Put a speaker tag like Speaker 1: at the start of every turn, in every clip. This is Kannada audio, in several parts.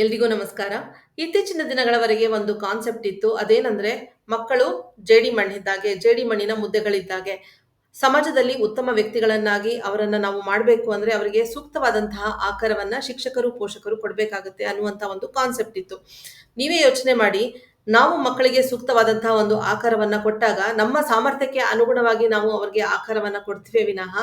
Speaker 1: ಎಲ್ರಿಗೂ ನಮಸ್ಕಾರ. ಇತ್ತೀಚಿನ ದಿನಗಳವರೆಗೆ ಒಂದು ಕಾನ್ಸೆಪ್ಟ್ ಇತ್ತು. ಅದೇನಂದ್ರೆ ಮಕ್ಕಳು ಜೇಡಿ ಮಣ್ಣಿದ್ದಾಗೆ, ಜೇಡಿ ಮಣ್ಣಿನ ಮುದ್ದೆಗಳಿದ್ದಾಗೆ. ಸಮಾಜದಲ್ಲಿ ಉತ್ತಮ ವ್ಯಕ್ತಿಗಳನ್ನಾಗಿ ಅವರನ್ನ ನಾವು ಮಾಡಬೇಕು ಅಂದ್ರೆ ಅವರಿಗೆ ಸೂಕ್ತವಾದಂತಹ ಆಕಾರವನ್ನ ಶಿಕ್ಷಕರು, ಪೋಷಕರು ಕೊಡಬೇಕಾಗುತ್ತೆ ಅನ್ನುವಂತ ಒಂದು ಕಾನ್ಸೆಪ್ಟ್ ಇತ್ತು. ನೀವೇ ಯೋಚನೆ ಮಾಡಿ, ನಾವು ಮಕ್ಕಳಿಗೆ ಸೂಕ್ತವಾದಂತಹ ಒಂದು ಆಕಾರವನ್ನ ಕೊಟ್ಟಾಗ ನಮ್ಮ ಸಾಮರ್ಥ್ಯಕ್ಕೆ ಅನುಗುಣವಾಗಿ ನಾವು ಅವರಿಗೆ ಆಕಾರವನ್ನ ಕೊಡ್ತೀವಿ ವಿನಃ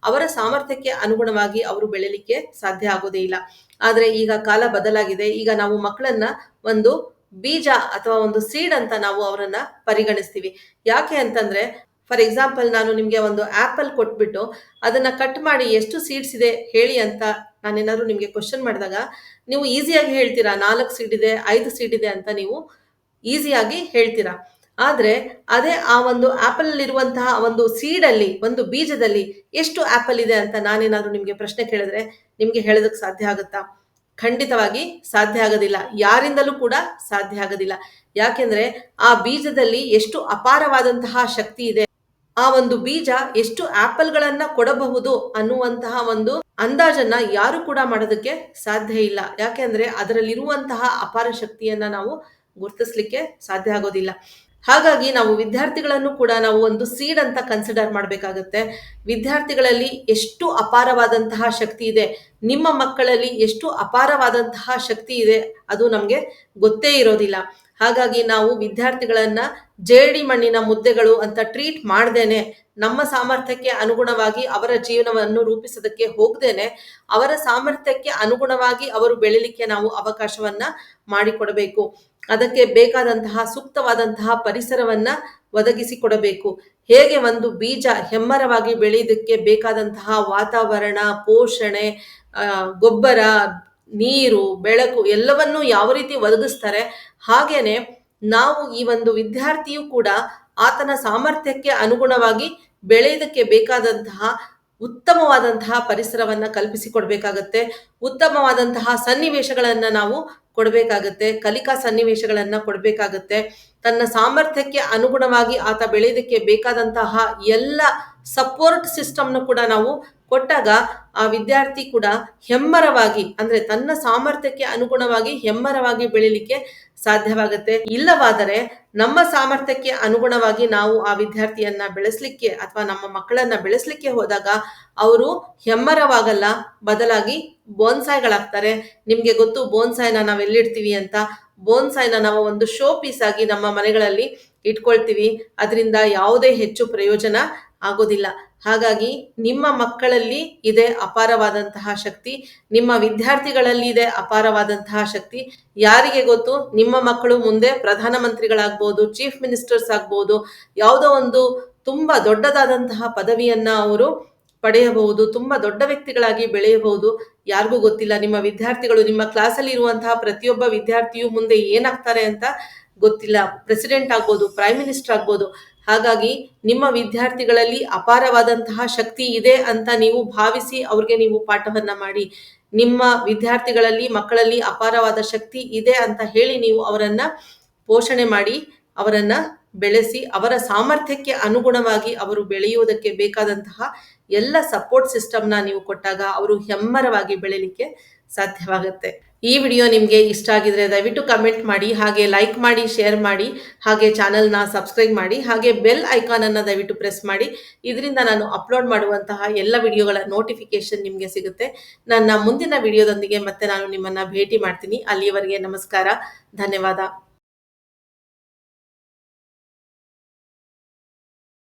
Speaker 1: ಅವರ ಸಾಮರ್ಥ್ಯಕ್ಕೆ ಅನುಗುಣವಾಗಿ ಅವರು ಬೆಳಿಲಿಕ್ಕೆ ಸಾಧ್ಯ ಆಗೋದೇ ಇಲ್ಲ. ಆದ್ರೆ ಈಗ ಕಾಲ ಬದಲಾಗಿದೆ. ಈಗ ನಾವು ಮಕ್ಕಳನ್ನ ಒಂದು ಬೀಜ ಅಥವಾ ಒಂದು ಸೀಡ್ ಅಂತ ನಾವು ಅವರನ್ನ ಪರಿಗಣಿಸ್ತೀವಿ. ಯಾಕೆ ಅಂತಂದ್ರೆ, ಫಾರ್ ಎಕ್ಸಾಂಪಲ್ ನಾನು ನಿಮ್ಗೆ ಒಂದು ಆಪಲ್ ಕೊಟ್ಬಿಟ್ಟು ಅದನ್ನ ಕಟ್ ಮಾಡಿ ಎಷ್ಟು ಸೀಡ್ಸ್ ಇದೆ ಹೇಳಿ ಅಂತ ನಾನೇನಾದ್ರು ನಿಮ್ಗೆ ಕ್ವಶನ್ ಮಾಡಿದಾಗ ನೀವು ಈಸಿಯಾಗಿ ಹೇಳ್ತೀರಾ 4 ಸೀಡ್ ಇದೆ, 5 ಸೀಡ್ ಇದೆ ಅಂತ ನೀವು ಈಸಿಯಾಗಿ ಹೇಳ್ತೀರಾ. ಆದ್ರೆ ಅದೇ ಆ ಒಂದು ಆಪಲ್ ಇರುವಂತಹ ಒಂದು ಸೀಡ್ ಅಲ್ಲಿ, ಒಂದು ಬೀಜದಲ್ಲಿ ಎಷ್ಟು ಆಪಲ್ ಇದೆ ಅಂತ ನಾನೇನಾದ್ರು ನಿಮ್ಗೆ ಪ್ರಶ್ನೆ ಕೇಳಿದ್ರೆ ನಿಮ್ಗೆ ಹೇಳೋದಕ್ಕೆ ಸಾಧ್ಯ ಆಗುತ್ತಾ? ಖಂಡಿತವಾಗಿ ಸಾಧ್ಯ ಆಗೋದಿಲ್ಲ. ಯಾರಿಂದಲೂ ಕೂಡ ಸಾಧ್ಯ ಆಗೋದಿಲ್ಲ. ಯಾಕೆಂದ್ರೆ ಆ ಬೀಜದಲ್ಲಿ ಎಷ್ಟು ಅಪಾರವಾದಂತಹ ಶಕ್ತಿ ಇದೆ, ಆ ಒಂದು ಬೀಜ ಎಷ್ಟು ಆಪಲ್ಗಳನ್ನ ಕೊಡಬಹುದು ಅನ್ನುವಂತಹ ಒಂದು ಅಂದಾಜನ್ನ ಯಾರು ಕೂಡ ಮಾಡೋದಕ್ಕೆ ಸಾಧ್ಯ ಇಲ್ಲ. ಯಾಕೆಂದ್ರೆ ಅದರಲ್ಲಿರುವಂತಹ ಅಪಾರ ಶಕ್ತಿಯನ್ನ ನಾವು ಗುರುತಿಸ್ಲಿಕ್ಕೆ ಸಾಧ್ಯ ಆಗೋದಿಲ್ಲ. ಹಾಗಾಗಿ ನಾವು ವಿದ್ಯಾರ್ಥಿಗಳನ್ನು ಕೂಡ ನಾವು ಒಂದು ಸೀಡ್ ಅಂತ ಕನ್ಸಿಡರ್ ಮಾಡಬೇಕಾಗುತ್ತೆ. ವಿದ್ಯಾರ್ಥಿಗಳಲ್ಲಿ ಎಷ್ಟು ಅಪಾರವಾದಂತಹ ಶಕ್ತಿ ಇದೆ, ನಿಮ್ಮ ಮಕ್ಕಳಲ್ಲಿ ಎಷ್ಟು ಅಪಾರವಾದಂತಹ ಶಕ್ತಿ ಇದೆ ಅದು ನಮ್ಗೆ ಗೊತ್ತೇ ಇರೋದಿಲ್ಲ. ಹಾಗಾಗಿ ನಾವು ವಿದ್ಯಾರ್ಥಿಗಳನ್ನ ಜೇಡಿ ಮಣ್ಣಿನ ಮುದ್ದೆಗಳು ಅಂತ ಟ್ರೀಟ್ ಮಾಡ್ದೇನೆ, ನಮ್ಮ ಸಾಮರ್ಥ್ಯಕ್ಕೆ ಅನುಗುಣವಾಗಿ ಅವರ ಜೀವನವನ್ನು ರೂಪಿಸೋದಕ್ಕೆ ಹೋಗ್ದೇನೆ ಅವರ ಸಾಮರ್ಥ್ಯಕ್ಕೆ ಅನುಗುಣವಾಗಿ ಅವರು ಬೆಳಿಲಿಕ್ಕೆ ನಾವು ಅವಕಾಶವನ್ನ ಮಾಡಿಕೊಡಬೇಕು. ಅದಕ್ಕೆ ಬೇಕಾದಂತಹ ಸೂಕ್ತವಾದಂತಹ ಪರಿಸರವನ್ನ ಒದಗಿಸಿಕೊಡಬೇಕು. ಹೇಗೆ ಒಂದು ಬೀಜ ಹೆಮ್ಮರವಾಗಿ ಬೆಳೆಯೋದಕ್ಕೆ ಬೇಕಾದಂತಹ ವಾತಾವರಣ, ಪೋಷಣೆ, ಗೊಬ್ಬರ, ನೀರು, ಬೆಳಕು ಎಲ್ಲವನ್ನೂ ಯಾವ ರೀತಿ ಒದಗಿಸ್ತಾರೆ, ಹಾಗೇನೆ ನಾವು ಈ ಒಂದು ವಿದ್ಯಾರ್ಥಿಯು ಕೂಡ ಆತನ ಸಾಮರ್ಥ್ಯಕ್ಕೆ ಅನುಗುಣವಾಗಿ ಬೆಳೆಯೋದಕ್ಕೆ ಬೇಕಾದಂತಹ ಉತ್ತಮವಾದಂತಹ ಪರಿಸರವನ್ನ ಕಲ್ಪಿಸಿಕೊಡ್ಬೇಕಾಗತ್ತೆ. ಉತ್ತಮವಾದಂತಹ ಸನ್ನಿವೇಶಗಳನ್ನ ನಾವು ಕೊಡಬೇಕಾಗತ್ತೆ. ಕಲಿಕಾ ಸನ್ನಿವೇಶಗಳನ್ನ ಕೊಡಬೇಕಾಗತ್ತೆ. ತನ್ನ ಸಾಮರ್ಥ್ಯಕ್ಕೆ ಅನುಗುಣವಾಗಿ ಆತ ಬೆಳೆಯೋದಕ್ಕೆ ಬೇಕಾದಂತಹ ಎಲ್ಲ ಸಪೋರ್ಟ್ ಸಿಸ್ಟಮ್ನು ಕೂಡ ನಾವು ಕೊಟ್ಟಾಗ ಆ ವಿದ್ಯಾರ್ಥಿ ಕೂಡ ಹೆಮ್ಮರವಾಗಿ, ಅಂದ್ರೆ ತನ್ನ ಸಾಮರ್ಥ್ಯಕ್ಕೆ ಅನುಗುಣವಾಗಿ ಹೆಮ್ಮರವಾಗಿ ಬೆಳಿಲಿಕ್ಕೆ ಸಾಧ್ಯವಾಗುತ್ತೆ. ಇಲ್ಲವಾದರೆ ನಮ್ಮ ಸಾಮರ್ಥ್ಯಕ್ಕೆ ಅನುಗುಣವಾಗಿ ನಾವು ಆ ವಿದ್ಯಾರ್ಥಿಯನ್ನ ಬೆಳೆಸಲಿಕ್ಕೆ ಅಥವಾ ನಮ್ಮ ಮಕ್ಕಳನ್ನ ಬೆಳೆಸಲಿಕ್ಕೆ ಹೋದಾಗ ಅವರು ಹೆಮ್ಮರವಾಗಲ್ಲ, ಬದಲಾಗಿ ಬೋನ್ಸಾಯ್ಗಳಾಗ್ತಾರೆ. ನಿಮ್ಗೆ ಗೊತ್ತು ಬೋನ್ಸಾಯ್ನ ನಾವ್ ಎಲ್ಲಿಡ್ತೀವಿ ಅಂತ. ಬೋನ್ಸಾಯ್ನ ನಾವು ಒಂದು ಶೋ ಪೀಸ್ ಆಗಿ ನಮ್ಮ ಮನೆಗಳಲ್ಲಿ ಇಟ್ಕೊಳ್ತೀವಿ. ಅದರಿಂದ ಯಾವುದೇ ಹೆಚ್ಚು ಪ್ರಯೋಜನ ಆಗೋದಿಲ್ಲ. ಹಾಗಾಗಿ ನಿಮ್ಮ ಮಕ್ಕಳಲ್ಲಿ ಇದೆ ಅಪಾರವಾದಂತಹ ಶಕ್ತಿ, ನಿಮ್ಮ ವಿದ್ಯಾರ್ಥಿಗಳಲ್ಲಿ ಇದೆ ಅಪಾರವಾದಂತಹ ಶಕ್ತಿ. ಯಾರಿಗೆ ಗೊತ್ತು, ನಿಮ್ಮ ಮಕ್ಕಳು ಮುಂದೆ ಪ್ರಧಾನಮಂತ್ರಿಗಳಾಗ್ಬೋದು, ಚೀಫ್ ಮಿನಿಸ್ಟರ್ಸ್ ಆಗ್ಬೋದು, ಯಾವುದೋ ಒಂದು ತುಂಬಾ ದೊಡ್ಡದಾದಂತಹ ಪದವಿಯನ್ನ ಅವರು ಪಡೆಯಬಹುದು, ತುಂಬಾ ದೊಡ್ಡ ವ್ಯಕ್ತಿಗಳಾಗಿ ಬೆಳೆಯಬಹುದು. ಯಾರಿಗೂ ಗೊತ್ತಿಲ್ಲ. ನಿಮ್ಮ ವಿದ್ಯಾರ್ಥಿಗಳು, ನಿಮ್ಮ ಕ್ಲಾಸಲ್ಲಿ ಇರುವಂತಹ ಪ್ರತಿಯೊಬ್ಬ ವಿದ್ಯಾರ್ಥಿಯು ಮುಂದೆ ಏನಾಗ್ತಾರೆ ಅಂತ ಗೊತ್ತಿಲ್ಲ. ಪ್ರೆಸಿಡೆಂಟ್ ಆಗ್ಬೋದು, ಪ್ರೈಮ್ ಮಿನಿಸ್ಟರ್ ಆಗ್ಬೋದು. ಹಾಗಾಗಿ ನಿಮ್ಮ ವಿದ್ಯಾರ್ಥಿಗಳಲ್ಲಿ ಅಪಾರವಾದಂತಹ ಶಕ್ತಿ ಇದೆ ಅಂತ ನೀವು ಭಾವಿಸಿ ಅವ್ರಿಗೆ ನೀವು ಪಾಠವನ್ನ ಮಾಡಿ. ನಿಮ್ಮ ವಿದ್ಯಾರ್ಥಿಗಳಲ್ಲಿ, ಮಕ್ಕಳಲ್ಲಿ ಅಪಾರವಾದ ಶಕ್ತಿ ಇದೆ ಅಂತ ಹೇಳಿ ನೀವು ಅವರನ್ನ ಪೋಷಣೆ ಮಾಡಿ, ಅವರನ್ನ ಬೆಳೆಸಿ, ಅವರ ಸಾಮರ್ಥ್ಯಕ್ಕೆ ಅನುಗುಣವಾಗಿ ಅವರು ಬೆಳೆಯುವುದಕ್ಕೆ ಬೇಕಾದಂತಹ ಎಲ್ಲ ಸಪೋರ್ಟ್ ಸಿಸ್ಟಮ್ನ ನೀವು ಕೊಟ್ಟಾಗ ಅವರು ಹೆಮ್ಮರವಾಗಿ ಬೆಳಿಲಿಕ್ಕೆ ಸಾಧ್ಯವಾಗುತ್ತೆ. ಈ ವಿಡಿಯೋ ನಿಮ್ಗೆ ಇಷ್ಟ ಆಗಿದ್ರೆ ದಯವಿಟ್ಟು ಕಮೆಂಟ್ ಮಾಡಿ, ಹಾಗೆ ಲೈಕ್ ಮಾಡಿ, ಶೇರ್ ಮಾಡಿ, ಹಾಗೆ ಚಾನೆಲ್ನ ಸಬ್ಸ್ಕ್ರೈಬ್ ಮಾಡಿ, ಹಾಗೆ ಬೆಲ್ ಐಕಾನ್ ಅನ್ನ ದಯವಿಟ್ಟು ಪ್ರೆಸ್ ಮಾಡಿ. ಇದರಿಂದ ನಾನು ಅಪ್ಲೋಡ್ ಮಾಡುವಂತಹ ಎಲ್ಲ ವಿಡಿಯೋಗಳ ನೋಟಿಫಿಕೇಶನ್ ನಿಮ್ಗೆ ಸಿಗುತ್ತೆ. ನನ್ನ ಮುಂದಿನ ವಿಡಿಯೋದೊಂದಿಗೆ ಮತ್ತೆ ನಾನು ನಿಮ್ಮನ್ನ ಭೇಟಿ ಮಾಡ್ತೀನಿ. ಅಲ್ಲಿಯವರೆಗೆ ನಮಸ್ಕಾರ, ಧನ್ಯವಾದ.